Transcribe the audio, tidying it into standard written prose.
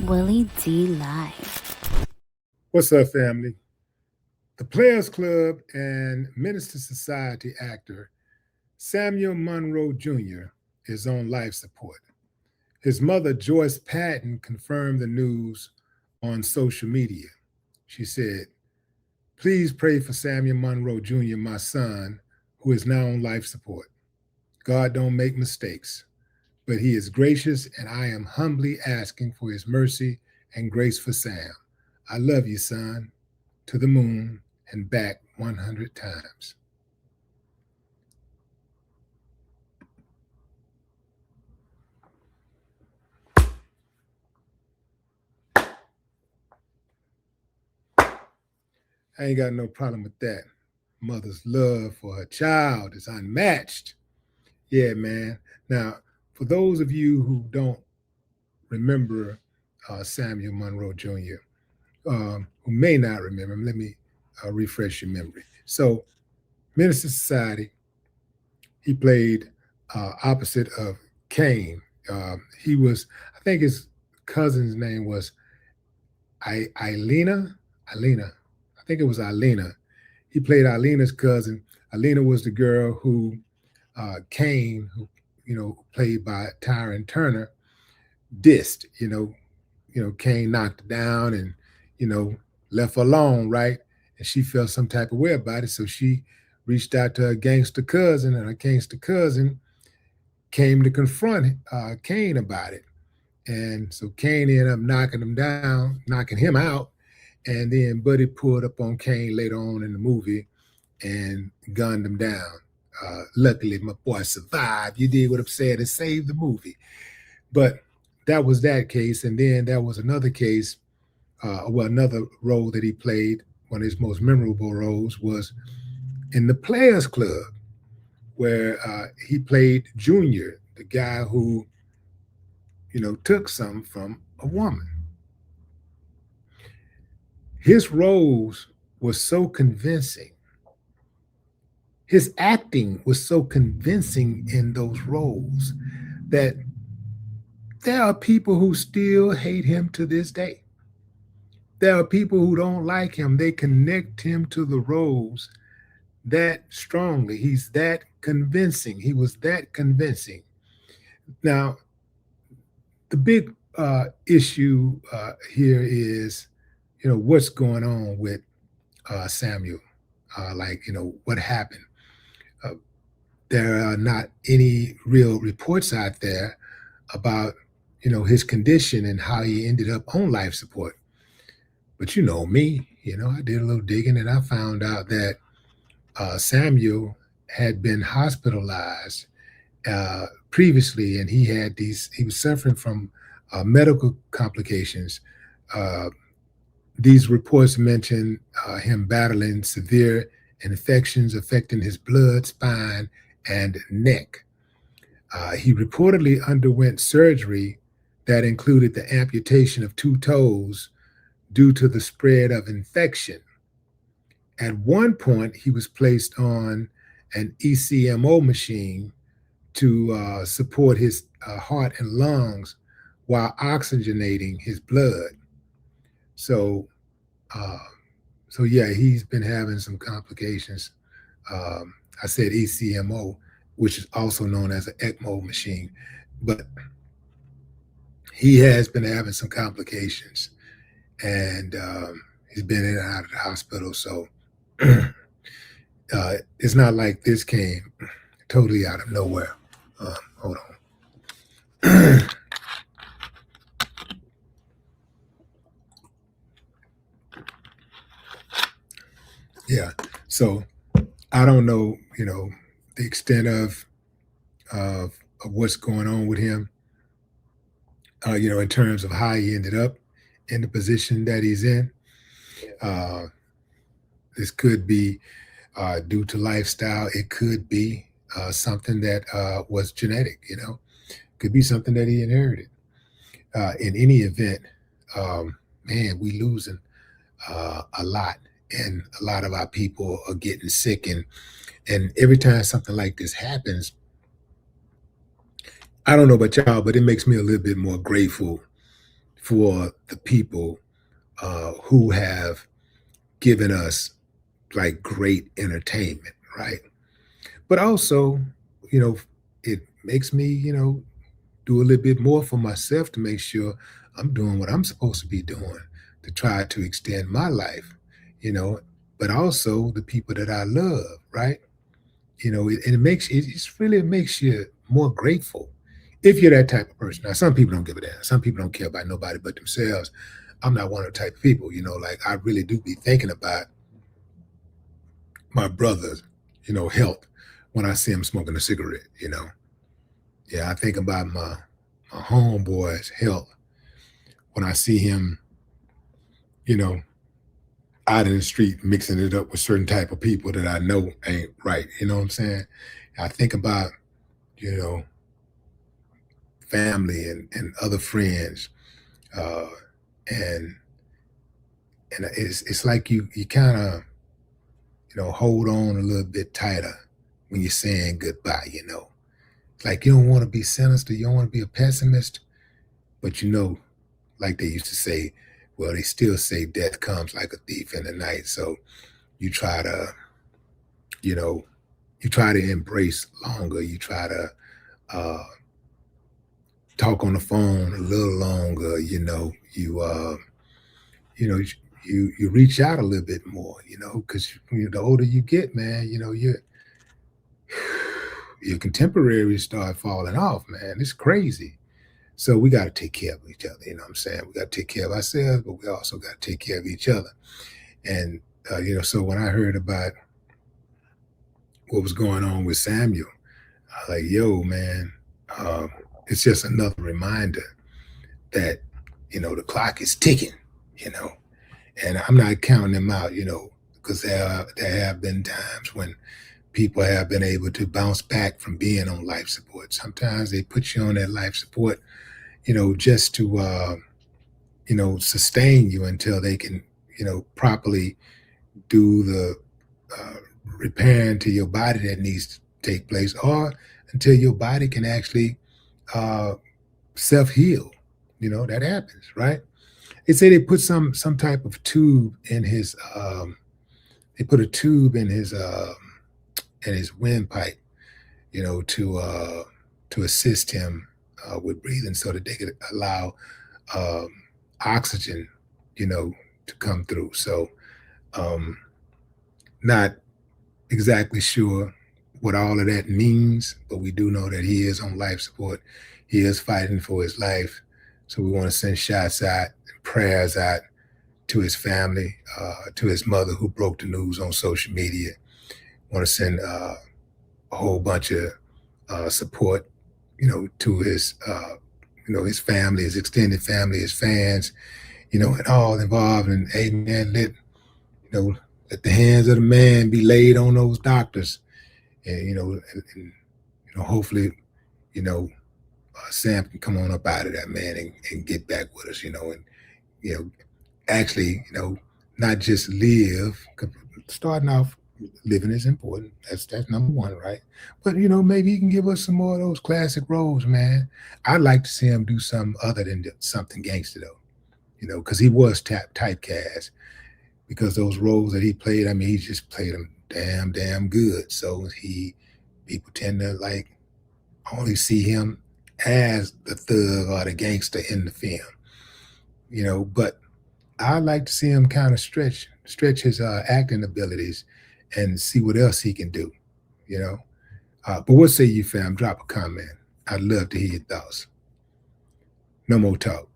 Willie D Live. What's up, family? The Players Club and Menace II Society actor Samuel Monroe Jr. is on life support. His mother, Joyce Patton, confirmed the news on social media. She said, "Please pray for Samuel Monroe Jr., my son, who is now on life support. God don't make mistakes, but he is gracious, and I am humbly asking for his mercy and grace for Sam. I love you, son, to the moon and back 100 times." I ain't got no problem with that. Mother's love for her child is unmatched. Yeah, man. Now, for those of you who don't remember Samuel Monroe Jr., who may not remember him, let me refresh your memory. So, Menace II Society, he played opposite of Kane. He was, I think his cousin's name was Ilena. I think it was Ilena. He played Ilena's cousin. Ilena was the girl who Kane, who played by Tyron Turner, dissed. Kane knocked her down and left her alone, right? And she felt some type of way about it, so she reached out to her gangster cousin, and her gangster cousin came to confront Kane about it. And so Kane ended up knocking him out, and then Buddy pulled up on Kane later on in the movie and gunned him down. Luckily, my boy survived. You did what I'm saying and saved the movie. But that was that case. And then there was another case, another role that he played, one of his most memorable roles was in The Players Club, where he played Junior, the guy who, took something from a woman. His roles were so convincing. His acting was so convincing in those roles that there are people who still hate him to this day. There are people who don't like him. They connect him to the roles that strongly. He's that convincing. He was that convincing. Now, the big issue here is, what's going on with Samuel? What happened? There are not any real reports out there about, his condition and how he ended up on life support. But you know me, I did a little digging and I found out that Samuel had been hospitalized previously, and he was suffering from medical complications. These reports mention him battling severe infections affecting his blood, spine, and neck. He reportedly underwent surgery that included the amputation of 2 toes due to the spread of infection. At one point, he was placed on an ECMO machine to support his heart and lungs while oxygenating his blood. So yeah, he's been having some complications. I said ECMO, which is also known as an ECMO machine, but he has been having some complications, and he's been in and out of the hospital. So it's not like this came totally out of nowhere. Hold on. Yeah. So I don't know, the extent of what's going on with him, in terms of how he ended up in the position that he's in. This could be due to lifestyle. It could be something that was genetic, could be something that he inherited. In any event, man, we losing a lot, and a lot of our people are getting sick, and every time something like this happens, I don't know about y'all, but it makes me a little bit more grateful for the people who have given us like great entertainment, right? But also, you know, it makes me, do a little bit more for myself to make sure I'm doing what I'm supposed to be doing to try to extend my life, you know, but also the people that I love, right? And it just really makes you more grateful if you're that type of person. Now, some people don't give a damn. Some people don't care about nobody but themselves. I'm not one of the type of people, like I really do be thinking about my brother's, health when I see him smoking a cigarette. Yeah, I think about my homeboy's health when I see him, you know, out in the street mixing it up with certain type of people that I know ain't right. You know what I'm saying? I think about, you know, family and other friends. Uh, and it's like you kind of, hold on a little bit tighter when you're saying goodbye. Like you don't want to be sinister, you don't want to be a pessimist, but like they used to say, well, they still say death comes like a thief in the night. So you try to, you know, you try to embrace longer. You try to uh, talk on the phone a little longer. You reach out a little bit more. Because the older you get, man, your contemporaries start falling off, man. It's crazy. So we got to take care of each other. You know what I'm saying? We got to take care of ourselves, but we also got to take care of each other. And so when I heard about what was going on with Samuel, I was like, yo, man, um, it's just another reminder that the clock is ticking. You know, and I'm not counting them out. Because there have been times when people have been able to bounce back from being on life support. Sometimes they put you on that life support, just to sustain you until they can properly do the uh, repairing to your body that needs to take place, or until your body can actually uh, self heal. That happens, right? They say they put some type of tube in his. They put a tube in his windpipe, to assist him with breathing, so that they could allow um, oxygen, you know, to come through. So, um, not exactly sure what all of that means, but we do know that he is on life support. He is fighting for his life. So we want to send shots out and prayers out to his family, to his mother who broke the news on social media. Want to send a whole bunch of support, to his family, his extended family, his fans, and all involved. And hey, man, know, let the hands of the man be laid on those doctors, and hopefully, you know, Sam can come on up out of that, man, and get back with us, and you know, actually, not just live. Starting off living is important. That's number one, right? But maybe he can give us some more of those classic roles, man. I'd like to see him do something other than something gangster, though. Because he was typecast. Because those roles that he played, I mean, he just played them damn good. So people tend to like only see him as the thug or the gangster in the film, But I like to see him kind of stretch his acting abilities and see what else he can do, you know. But what say you, fam? Drop a comment. I'd love to hear your thoughts. No more talk.